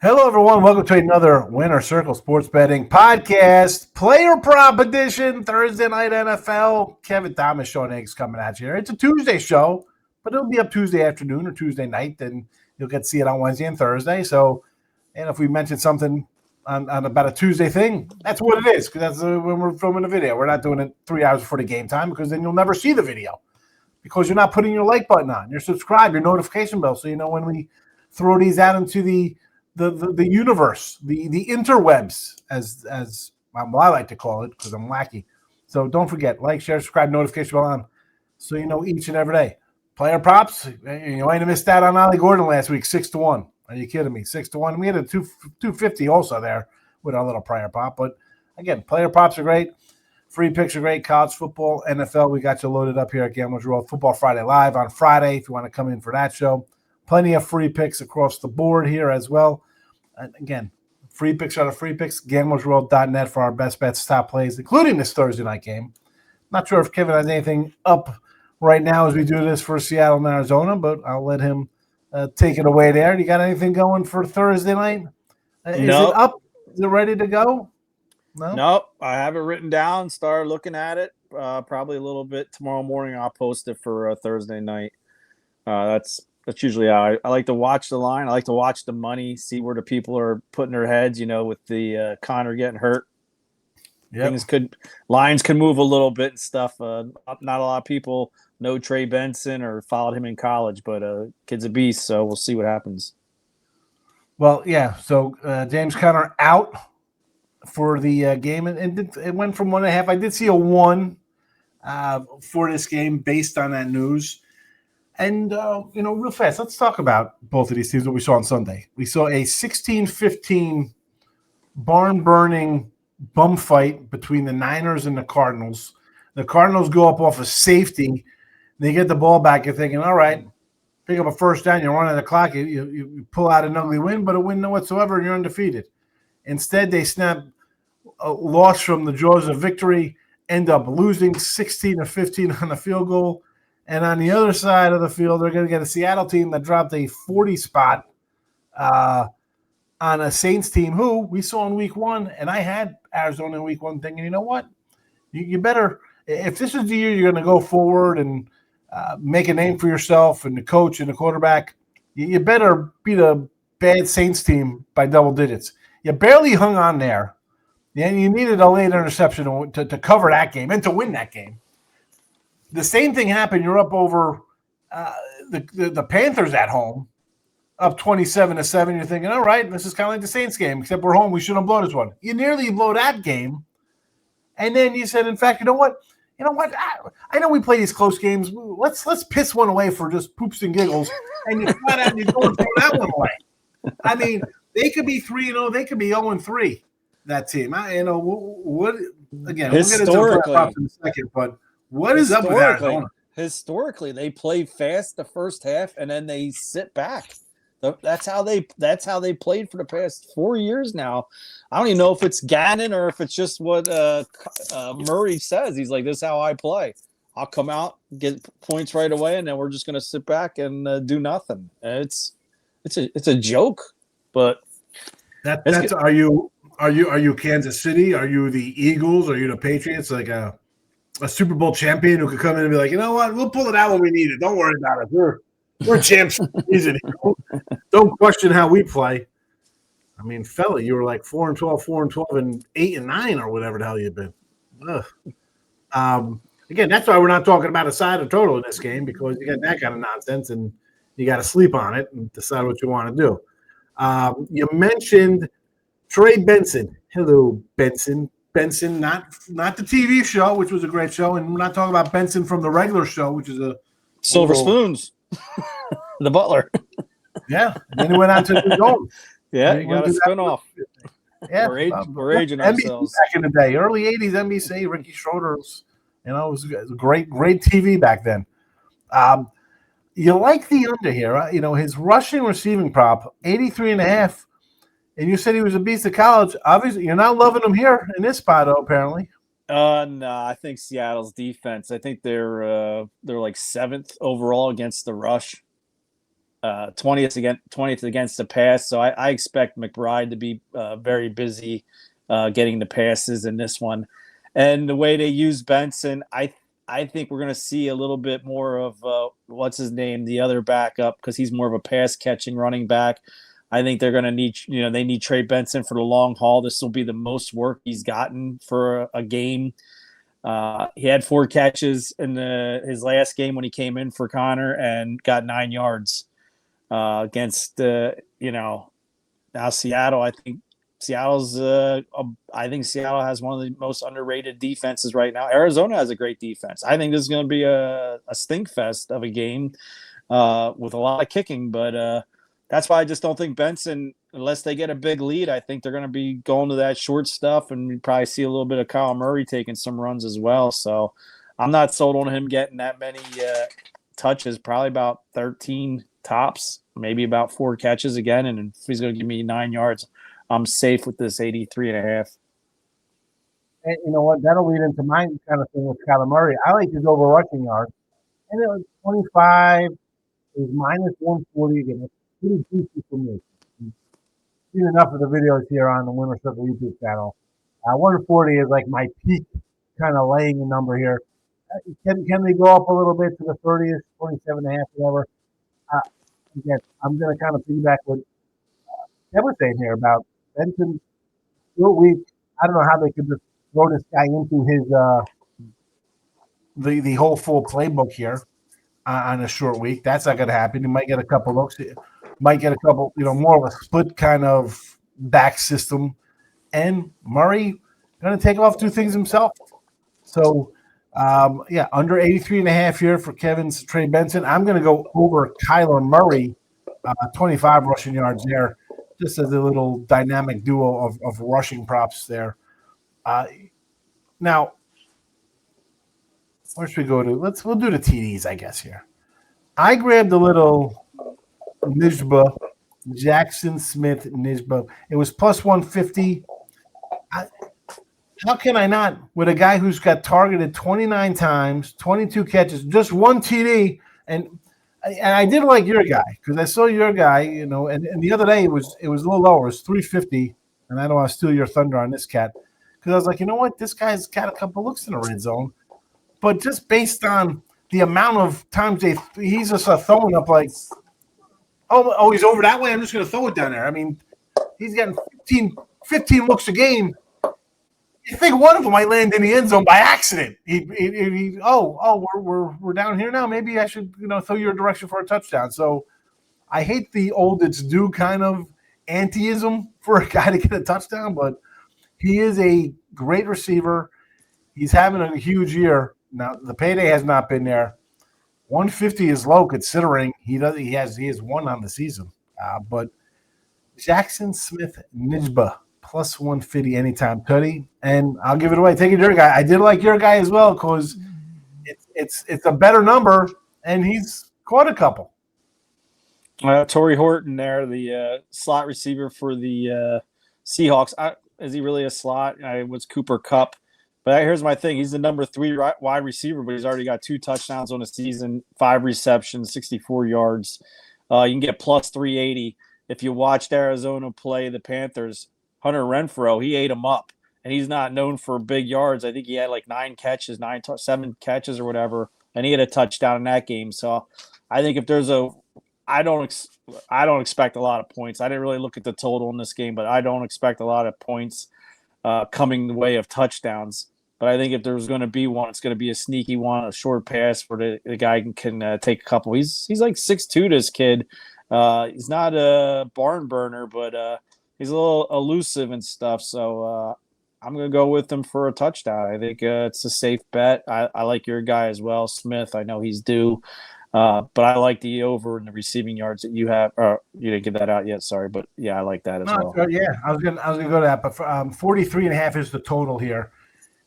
Hello, everyone. Welcome to another Winner Circle Sports Betting Podcast, Player Prop Edition, Thursday Night NFL. Kevin Thomas, Sean Higgs coming at you here. It's a Tuesday show, but it'll be up Tuesday afternoon or Tuesday night, and you'll get to see it on Wednesday and Thursday. So, and if we mention something on about a Tuesday thing, that's what it is, because that's when we're filming the video. We're not doing it 3 hours before the game time, because then you'll never see the video, because you're not putting your like button on. You're subscribed, your notification bell, so you know when we throw these out into the universe, the interwebs, as I like to call it, because I'm wacky. So don't forget, like, share, subscribe, notification bell on, so you know each and every day. Player props, you might have missed out on Ollie Gordon last week, 6-1. Are you kidding me? 6-1. We had a 250 also there with our little player prop. But again, player props are great. Free picks are great. College football, NFL, we got you loaded up here at Gamblers Row. Football Friday Live on Friday if you want to come in for that show. Plenty of free picks across the board here as well. And again, free picks are the free picks. GamblesWorld.net for our best bets, top plays, including this Thursday night game. Not sure if Kevin has anything up right now as we do this for Seattle and Arizona, but I'll let him take it away there. You got anything going for Thursday night? Is it up? Is it ready to go? No? Nope. I have it written down. Started looking at it. Probably a little bit tomorrow morning. I'll post it for Thursday night. That's usually how I like to watch the line. I like to watch the money, see where the people are putting their heads, with the Connor getting hurt. Yep. Lines could move a little bit and stuff. Not a lot of people know Trey Benson or followed him in college, but kid's a beast, so we'll see what happens. Well, yeah, so James Conner out for the game, and it went from 1.5. I did see a 1 for this game based on that news. And, real fast, let's talk about both of these teams, what we saw on Sunday. We saw a 16-15 barn-burning bum fight between the Niners and the Cardinals. The Cardinals go up off a safety. They get the ball back. You're thinking, all right, pick up a first down. You're running the clock. You pull out an ugly win, but a win whatsoever, and you're undefeated. Instead, they snap a loss from the jaws of victory, end up losing 16-15 on the field goal. And on the other side of the field, they're going to get a Seattle team that dropped a 40 spot on a Saints team who we saw in week 1. And I had Arizona in week 1 thinking, you know what? You better, if this is the year you're going to go forward and make a name for yourself and the coach and the quarterback, you better beat a bad Saints team by double digits. You barely hung on there. And you needed a late interception to cover that game and to win that game. The same thing happened. You're up over the Panthers at home, up 27-7. You're thinking, all right, this is kind of like the Saints game, except we're home. We shouldn't blow this one. You nearly blow that game. And then you said, in fact, you know what? I know we play these close games. Let's piss one away for just poops and giggles. And you flat out you go and throw that one away. I mean, they could be 3-0. They could be 0-3, that team. What again, we'll get into the props in a second, but what is up with Arizona? Historically, they play fast the first half and then they sit back. That's how they played for the past 4 years now. I don't even know if it's Gannon or if it's just what Murray says. He's like, "This is how I play. I'll come out, get points right away, and then we're just going to sit back and do nothing." It's a joke, but that's are you Kansas City? Are you the Eagles? Are you the Patriots? Like a Super Bowl champion who could come in and be like, you know what, we'll pull it out when we need it. Don't worry about it. We're champs for a reason. Don't question how we play. I mean, fella, you were like 4-12, 4-12, and 8-9, or whatever the hell you've been. Again, that's why we're not talking about a side or total in this game, because you got that kind of nonsense, and you got to sleep on it and decide what you want to do. You mentioned Trey Benson. Hello, Benson. Benson, not the TV show, which was a great show, and we're not talking about Benson from the regular show, which is a Silver Spoons, the butler. Yeah, and then he went on to his own. Yeah, you got a spinoff. Yeah, we're aging ourselves. Back in the day, early '80s, NBC, Ricky Schroeder was, it was great TV back then. You like the under here, his rushing receiving prop, 83.5. And you said he was a beast of college. Obviously, you're not loving him here in this spot, though, apparently. No, I think Seattle's defense. I think they're like 7th overall against the rush. 20th against the pass. So I expect McBride to be very busy getting the passes in this one. And the way they use Benson, I think we're going to see a little bit more of what's his name, the other backup, because he's more of a pass catching running back. I think they're going to need, they need Trey Benson for the long haul. This will be the most work he's gotten for a game. He had 4 catches in his last game when he came in for Connor and got 9 yards against now Seattle. I think Seattle has one of the most underrated defenses right now. Arizona has a great defense. I think this is going to be a stink fest of a game with a lot of kicking, but that's why I just don't think Benson, unless they get a big lead, I think they're going to be going to that short stuff, and we probably see a little bit of Kyle Murray taking some runs as well. So I'm not sold on him getting that many touches, probably about 13 tops, maybe about 4 catches again. And if he's going to give me 9 yards, I'm safe with this 83.5. And you know what? That'll lead into my kind of thing with Kyler Murray. I like his over rushing yards. And it was 25, is minus 140 again. It's pretty juicy for me. I've seen enough of the videos here on the Winner Circle YouTube channel. 140 is like my peak kind of laying a number here. Can they go up a little bit to the 30s, 27.5, whatever? Again, I'm going to kind of piggyback what Kevin was saying here about Benson. Short week. I don't know how they could just throw this guy into his the whole full playbook here on a short week. That's not going to happen. He might get a couple looks. Might get a couple, more of a split kind of back system. And Murray going to take off 2 things himself. So, under 83.5 here for Kevin's Trey Benson. I'm going to go over Kyler Murray, 25 rushing yards there, just as a little dynamic duo of rushing props there. Now, where should we go to? We'll do the TDs, I guess, here. I grabbed a little Nijba, Jackson Smith Nijba. It was plus 150. How can I not? With a guy who's got targeted 29 times, 22 catches, just 1 TD, and I did like your guy because I saw your guy, and the other day it was a little lower, it was 350, and I don't want to steal your thunder on this cat because I was like, you know what, this guy's got a couple looks in the red zone, but just based on the amount of times he's just throwing up like, oh, he's over that way, I'm just going to throw it down there. I mean, he's getting 15 looks a game. You think one of them might land in the end zone by accident? We're down here now. Maybe I should throw your direction for a touchdown. So I hate the old it's due kind of anti-ism for a guy to get a touchdown, but he is a great receiver. He's having a huge year. Now the payday has not been there. 150 is low considering he has 1 on the season. But Jackson Smith Nijba plus 150 anytime, Cuddy, and I'll give it away. Take it your guy. I did like your guy as well because it's a better number, and he's caught a couple. Torrey Horton there, the slot receiver for the Seahawks. Is he really a slot? It was Cooper Kupp. But here's my thing. He's the number 3 wide receiver, but he's already got 2 touchdowns on the season, 5 receptions, 64 yards. You can get plus 380. If you watched Arizona play the Panthers, Hunter Renfrow, he ate him up, and he's not known for big yards. I think he had like 7 catches or whatever, and he had a touchdown in that game. So I think if there's I don't expect a lot of points. I didn't really look at the total in this game, but I don't expect a lot of points coming the way of touchdowns. But I think if there's going to be one, it's going to be a sneaky one, a short pass where the guy can take a couple. He's like 6'2", this kid. He's not a barn burner, but he's a little elusive and stuff, so I'm going to go with him for a touchdown. I think it's a safe bet. I like your guy as well, Smith. I know he's due, but I like the over in the receiving yards that you have. Or you didn't get that out yet, sorry, but yeah, I like that as well. Yeah, I was gonna go to that, but 43.5 is the total here.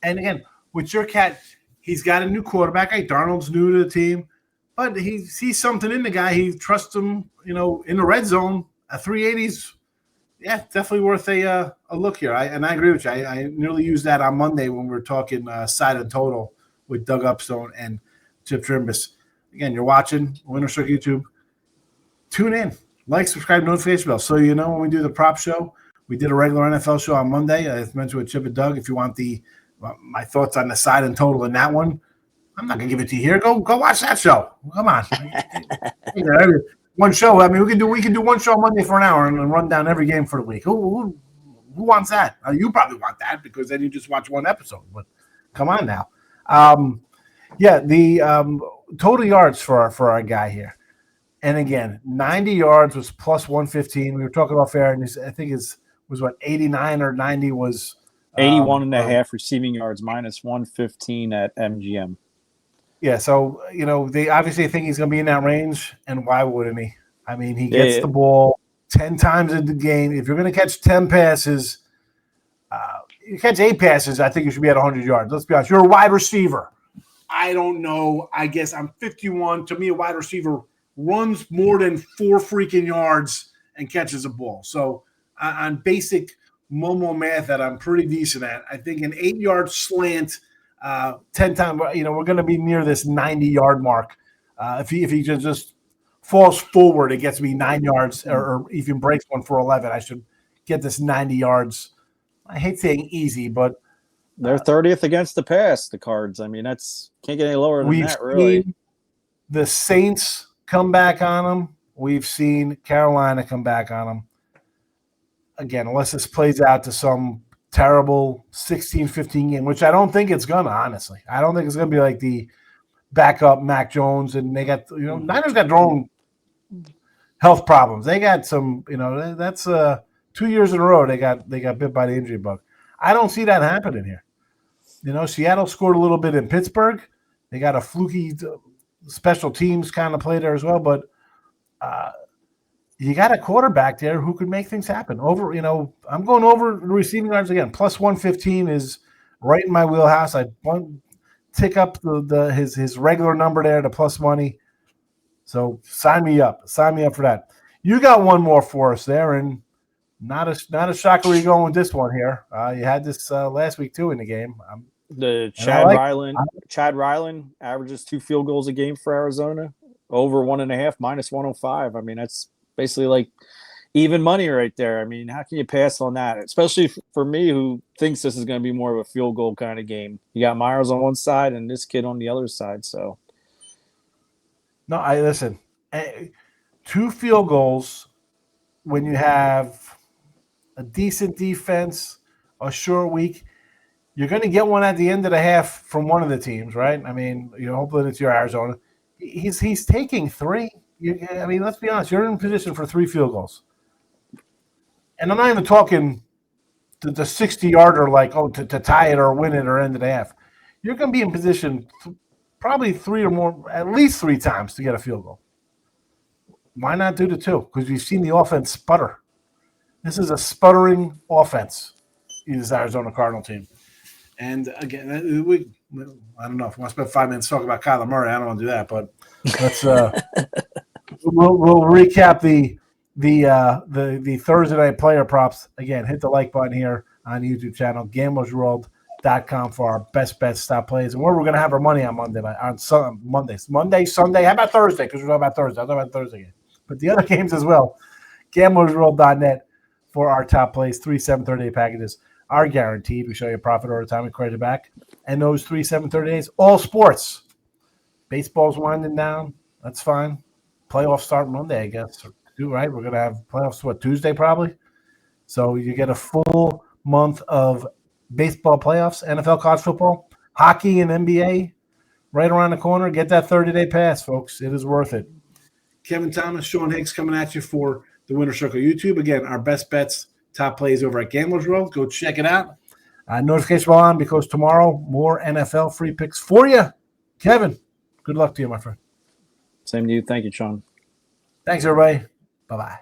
And again, with your cat, he's got a new quarterback. Darnold's new to the team, but he sees something in the guy. He trusts him, in the red zone. A 380's. Yeah, definitely worth a look here. I agree with you. I nearly used that on Monday when we were talking side and total with Doug Upstone and Chip Trimbus. Again, you're watching Winner Circle YouTube. tune in, like, subscribe, notification bell, so you know when we do the prop show. We did a regular NFL show on Monday. I mentioned with Chip and Doug. If you want my thoughts on the side and total in that one, I'm not gonna give it to you here. Go watch that show. Come on, one show. I mean, we can do one show Monday for an hour and run down every game for the week. Who wants that? You probably want that because then you just watch one episode. But come on now. The total yards for our guy here. And again, 90 yards was plus 115. We were talking about fair, and I think it was what 89 or 90 was 81 and a half receiving yards, minus 115 at MGM. Yeah, so they obviously think he's going to be in that range, and why wouldn't he? I mean, he gets the ball 10 times in the game. If you're going to catch 10 passes, you catch 8 passes, I think you should be at 100 yards. Let's be honest. You're a wide receiver. I don't know. I guess I'm 51. To me, a wide receiver runs more than 4 freaking yards and catches a ball. So on basic Momo math that I'm pretty decent at, I think an 8-yard slant 10 times, we're going to be near this 90-yard mark. If he just falls forward, it gets me 9 yards, or even breaks one for 11, I should get this 90 yards. I hate saying easy, but they're 30th against the pass, the Cards. I mean, that's can't get any lower than that, really. Seen the Saints come back on them. We've seen Carolina come back on them. Again, unless this plays out to some terrible 16-15 game, which I don't think it's going to, honestly. I don't think it's going to be like the backup Mac Jones, and they got, Niners got their own health problems. They got some, that's 2 years in a row they got bit by the injury bug. I don't see that happening here. Seattle scored a little bit in Pittsburgh. They got a fluky special teams kind of play there as well, but you got a quarterback there who could make things happen. I'm going over receiving yards again. Plus 115 is right in my wheelhouse. I tick up his regular number there to plus money. So sign me up. Sign me up for that. You got one more for us there, and not a shocker where you're going with this one here. You had this last week too in the game. Chad Ryland averages 2 field goals a game for Arizona. Over 1.5, minus 105. I mean, that's basically like even money right there. I mean, how can you pass on that? Especially for me, who thinks this is going to be more of a field goal kind of game. You got Myers on one side and this kid on the other side. So, no, listen. 2 field goals when you have a decent defense, a short week. You're going to get one at the end of the half from one of the teams, right? I mean, hopefully it's your Arizona. He's taking 3. Let's be honest. You're in position for 3 field goals. And I'm not even talking the 60-yarder, to tie it or win it or end of the half. You're going to be in position probably 3 or more, at least 3 times to get a field goal. Why not do the 2? Because we've seen the offense sputter. This is a sputtering offense in this Arizona Cardinal team. And again, I don't know if we want to spend 5 minutes talking about Kyler Murray. I don't want to do that, but let's we'll recap the Thursday night player props. Again, hit the like button here on the YouTube channel, gamblersworld.com for our best bets, stop plays, and where we're going to have our money on Monday, Monday, Sunday. How about Thursday? Because we're talking about Thursday. I'm talking about Thursday game. But the other games as well. Gamblersworld.net for our top plays. 3 730 packages are guaranteed. We show you a profit over time and credit it back. And those 3 730 days, all sports. Baseball's winding down. That's fine. Playoffs start Monday, I guess. Right? We're going to have playoffs, Tuesday probably? So you get a full month of baseball playoffs, NFL college football, hockey and NBA right around the corner. Get that 30-day pass, folks. It is worth it. Kevin Thomas, Sean Higgs coming at you for the Winner Circle YouTube. Again, our best bets, top plays over at Gamblers World. Go check it out. Notification bell on because tomorrow, more NFL free picks for you. Kevin, good luck to you, my friend. Same to you. Thank you, Sean. Thanks, everybody. Bye-bye.